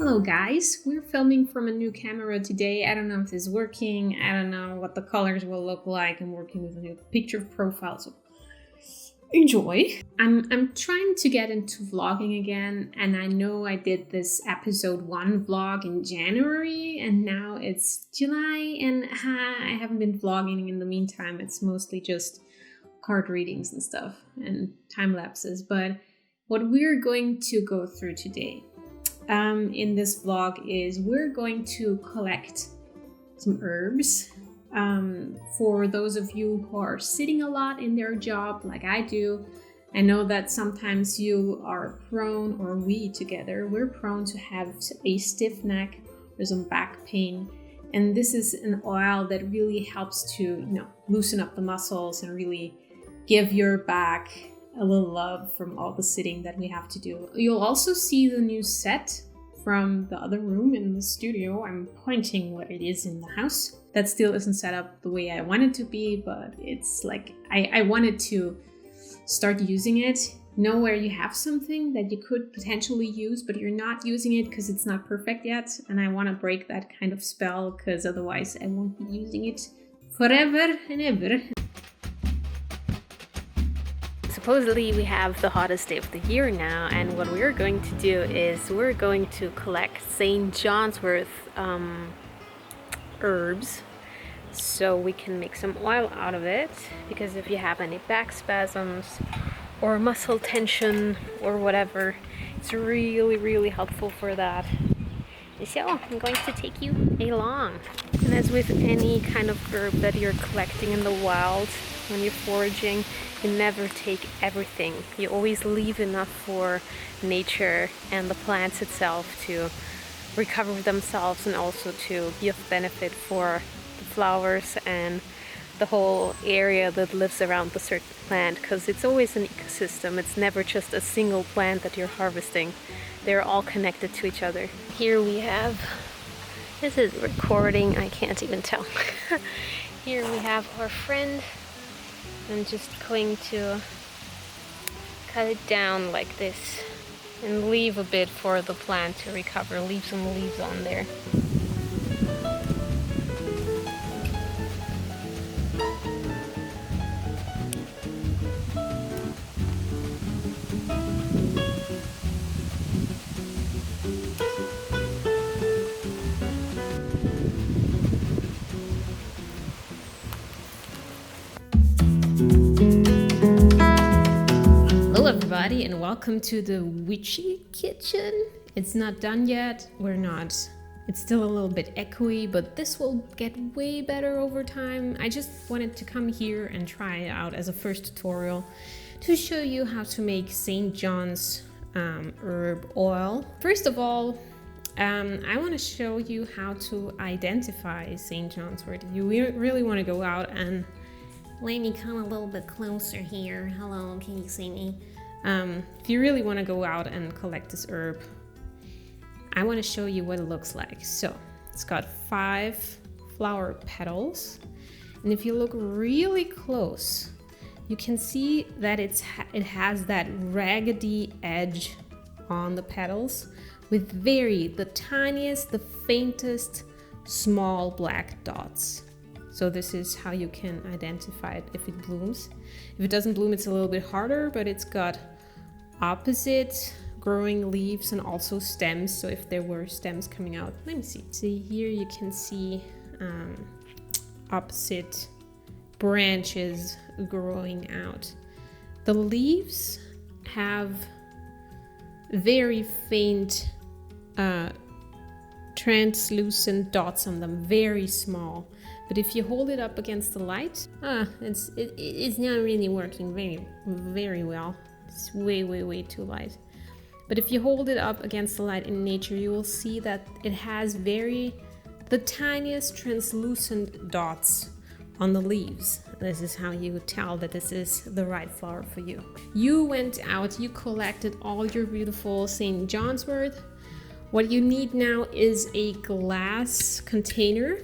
Hello guys, we're filming from a new camera today. I don't know if this is working, I don't know what the colors will look like. I'm working with a new picture profile, so enjoy. I'm trying to get into vlogging again, and I know I did this episode 1 vlog in January and now it's July and I haven't been vlogging in the meantime. It's mostly just card readings and stuff and time lapses, but what we're going to go through today in this vlog is we're going to collect some herbs. For those of you who are sitting a lot in their job like I do, I know that sometimes you are prone, or we together, we're prone to have a stiff neck or some back pain. And this is an oil that really helps to, loosen up the muscles and really give your back a little love from all the sitting that we have to do. You'll also see the new set from the other room in the studio. I'm pointing what it is in the house. That still isn't set up the way I want it to be, but it's like I wanted to start using it. Know where you have something that you could potentially use, but you're not using it because it's not perfect yet. And I want to break that kind of spell, because otherwise I won't be using it forever and ever. Supposedly we have the hottest day of the year now, and what we're going to do is we're going to collect St. John's wort herbs so we can make some oil out of it, because if you have any back spasms or muscle tension or whatever, it's really helpful for that. So I'm going to take you along. And as with any kind of herb that you're collecting in the wild, when you're foraging, you never take everything. You always leave enough for nature and the plants itself to recover themselves, and also to be of benefit for the flowers and the whole area that lives around the certain plant, because it's always an ecosystem. It's never just a single plant that you're harvesting. They're all connected to each other. Here we have, this is recording, I can't even tell. Here we have our friend. I'm just going to cut it down like this and leave a bit for the plant to recover. Leave some leaves on there. Everybody, and welcome to the witchy kitchen. It's not done yet. It's still a little bit echoey, but this will get way better over time. I just wanted to come here and try it out as a first tutorial to show you how to make St. John's herb oil. First of all, I want to show you how to identify St. John's wort. If you really want to go out and let me come a little bit closer here. Hello, can you see me? If you really want to go out and collect this herb, I want to show you what it looks like. So it's got 5 flower petals, and if you look really close, you can see that it has that raggedy edge on the petals with the tiniest, the faintest small black dots. So this is how you can identify it if it blooms. If it doesn't bloom, it's a little bit harder, but it's got opposite growing leaves and also stems. So if there were stems coming out, let me see. See here you can see opposite branches growing out. The leaves have very faint translucent dots on them, very small. But if you hold it up against the light, it's not really working very well. It's way too light. But if you hold it up against the light in nature, you will see that it has the tiniest translucent dots on the leaves. This is how you tell that this is the right flower for you. You went out, you collected all your beautiful St. John's wort. What you need now is a glass container.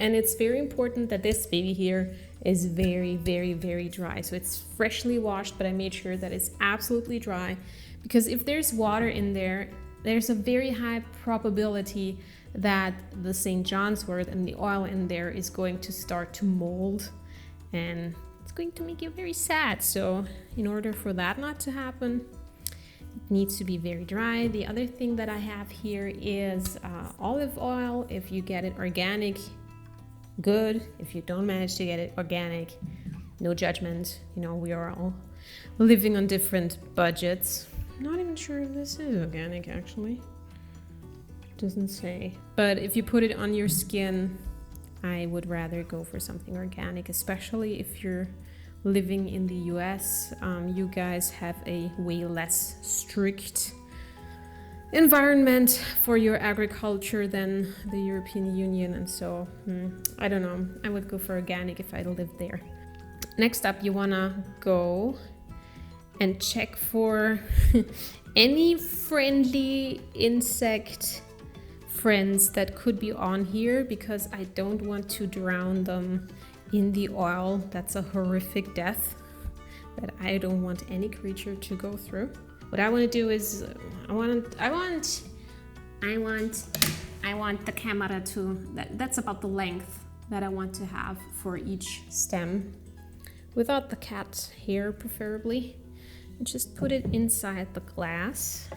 And it's very important that this baby here is very dry. So it's freshly washed, but I made sure that it's absolutely dry, because if there's water in there, there's a very high probability that the St. John's wort and the oil in there is going to start to mold, and it's going to make you very sad. So in order for that not to happen, it needs to be very dry. The other thing that I have here is olive oil. If you get it organic, good. If you don't manage to get it organic, no judgment. You know, we are all living on different budgets. I'm not even sure if this is organic, actually. Doesn't say. But if you put it on your skin, I would rather go for something organic, especially if you're living in the US. You guys have a way less strict environment for your agriculture than the European Union, and so I don't know, I would go for organic if I lived there. Next up, you wanna go and check for any friendly insect friends that could be on here, because I don't want to drown them in the oil. That's a horrific death that I don't want any creature to go through. What I want to do is I want the camera to that's about the length that I want to have for each stem, without the cat hair preferably. And just put it inside the glass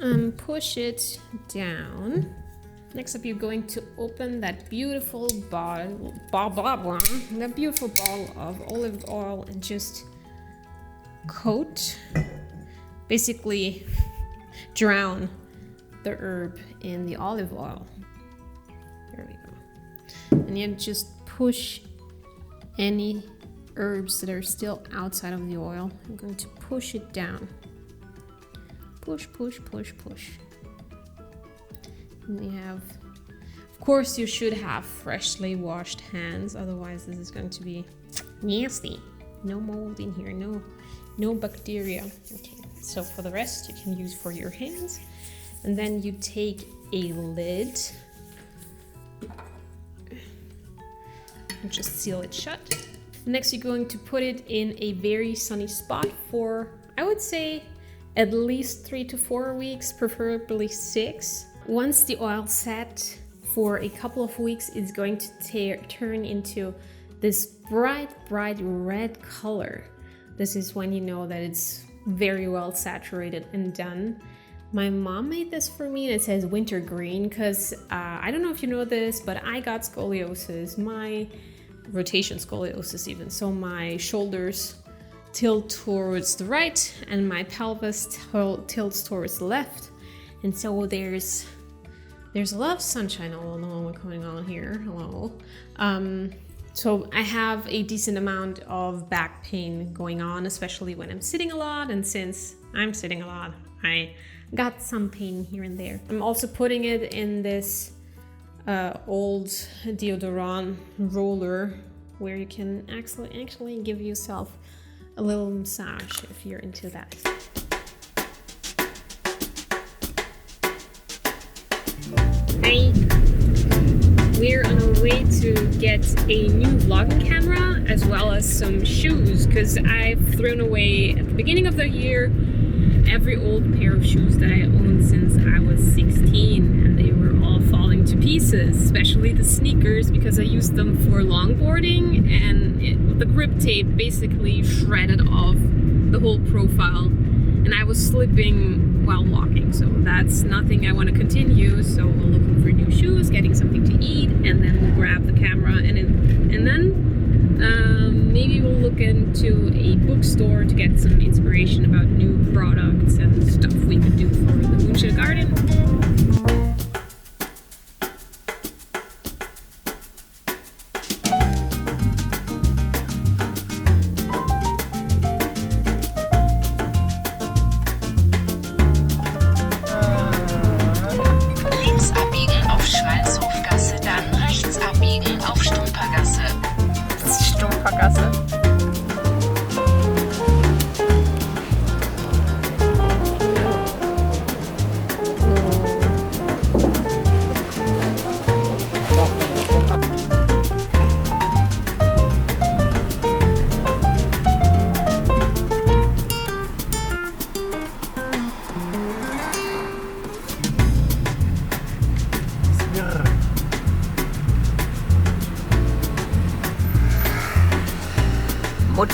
and push it down. Next up, you're going to open that beautiful bottle of olive oil and just coat, basically drown the herb in the olive oil. There we go. And you just push any herbs that are still outside of the oil. I'm going to push it down. Push, push, push, push. And we have, of course, you should have freshly washed hands, otherwise this is going to be nasty. No mold in here, no bacteria. Okay, so for the rest you can use for your hands. And then you take a lid and just seal it shut. Next, you're going to put it in a very sunny spot for, I would say, at least 3 to 4 weeks, preferably 6. Once the oil set for a couple of weeks, it's going to turn into this bright red color. This is when you know that it's very well saturated and done. My mom made this for me, and it says winter green because I don't know if you know this, but I got scoliosis, my rotation scoliosis even. So my shoulders tilt towards the right and my pelvis tilts towards the left. And so there's a lot of sunshine all along going on here. Hello. So I have a decent amount of back pain going on, especially when I'm sitting a lot. And since I'm sitting a lot, I got some pain here and there. I'm also putting it in this old deodorant roller where you can actually give yourself a little massage if you're into that. Hi! We're on our way to get a new vlogging camera as well as some shoes, because I've thrown away at the beginning of the year every old pair of shoes that I owned since I was 16, and they were all falling to pieces, especially the sneakers, because I used them for longboarding, and the grip tape basically shredded off the whole profile, and I was slipping while walking, so that's nothing I want to continue. So we're looking for new shoes, getting something to eat, and then we'll grab the camera, and then maybe we'll look into a bookstore to get some inspiration about new products and stuff we could do for the Moonshot Garden.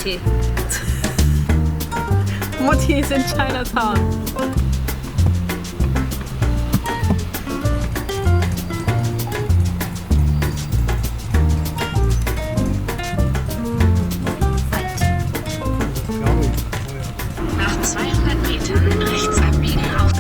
Mutti. Mutti is in Chinatown. Nach 200 Metern rechts abbiegen auf.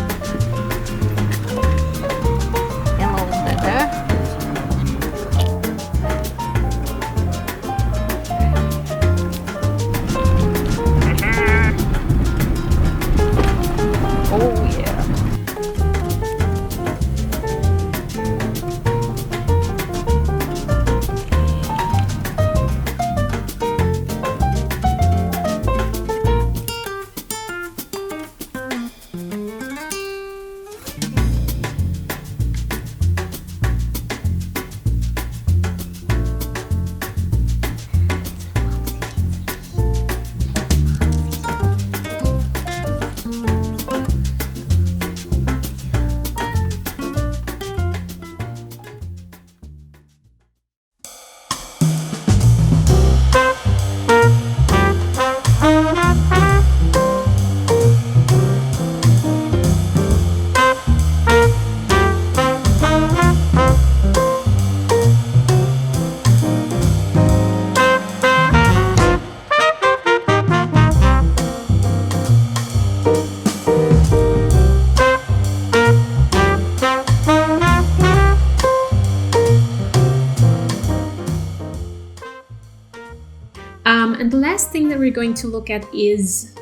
And the last thing that we're going to look at is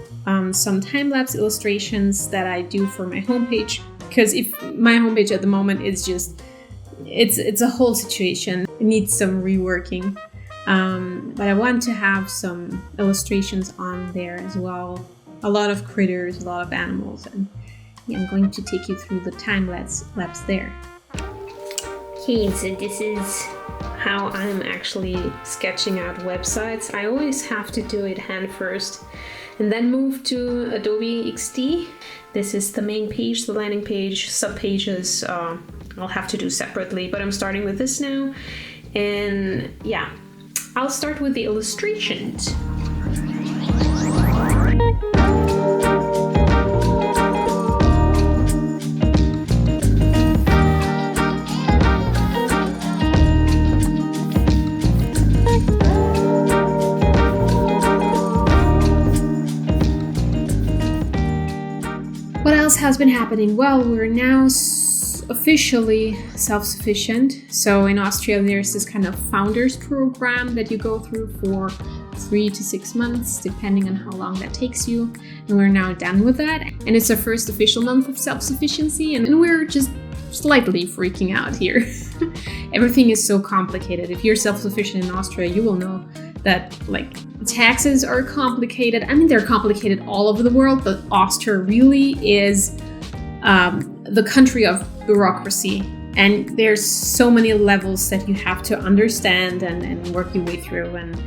some time-lapse illustrations that I do for my homepage. Because if my homepage at the moment is just, it's a whole situation. It needs some reworking. But I want to have some illustrations on there as well. A lot of critters, a lot of animals, and yeah, I'm going to take you through the time-lapse there. Okay, so this is how I'm actually sketching out websites. I always have to do it hand first and then move to Adobe XD. This is the main page, the landing page, sub-pages I'll have to do separately, but I'm starting with this now. And yeah, I'll start with the illustrations. What else has been happening? Well, we're now officially self-sufficient. So in Austria, there's this kind of founders program that you go through for 3 to 6 months, depending on how long that takes you. And we're now done with that. And it's our first official month of self-sufficiency. And we're just slightly freaking out here. Everything is so complicated. If you're self-sufficient in Austria, you will know that like taxes are complicated. I mean, they're complicated all over the world, but Austria really is the country of bureaucracy. And there's so many levels that you have to understand and work your way through. And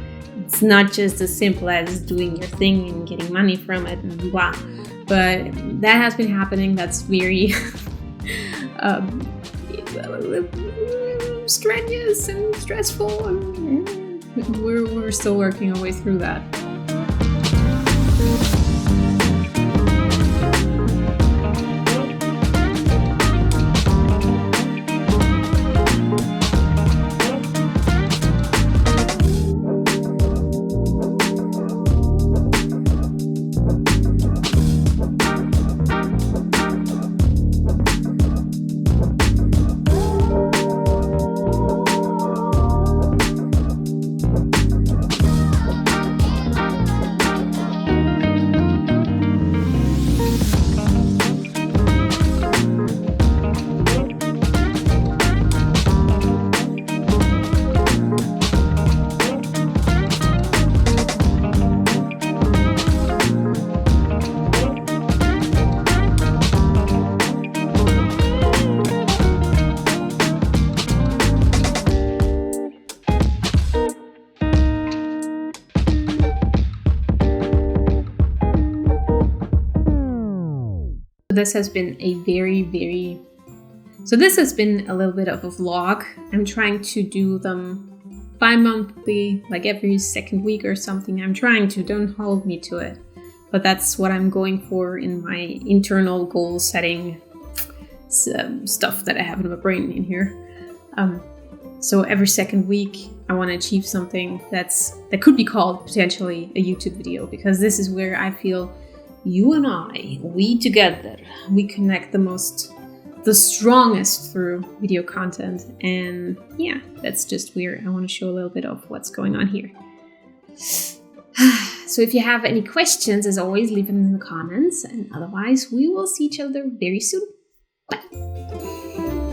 it's not just as simple as doing your thing and getting money from it and blah. But that has been happening. That's very strenuous and stressful. And we're still working our way through that. This has been a this has been a little bit of a vlog. I'm trying to do them bi-monthly, like every second week or something. I'm trying to, don't hold me to it. But that's what I'm going for in my internal goal setting stuff that I have in my brain in here. So every second week, I want to achieve something that could be called potentially a YouTube video, because this is where I feel you and I, we together, we connect the strongest through video content. And yeah, that's just where I want to show a little bit of what's going on here. So if you have any questions, as always, leave them in the comments. And otherwise, we will see each other very soon. Bye.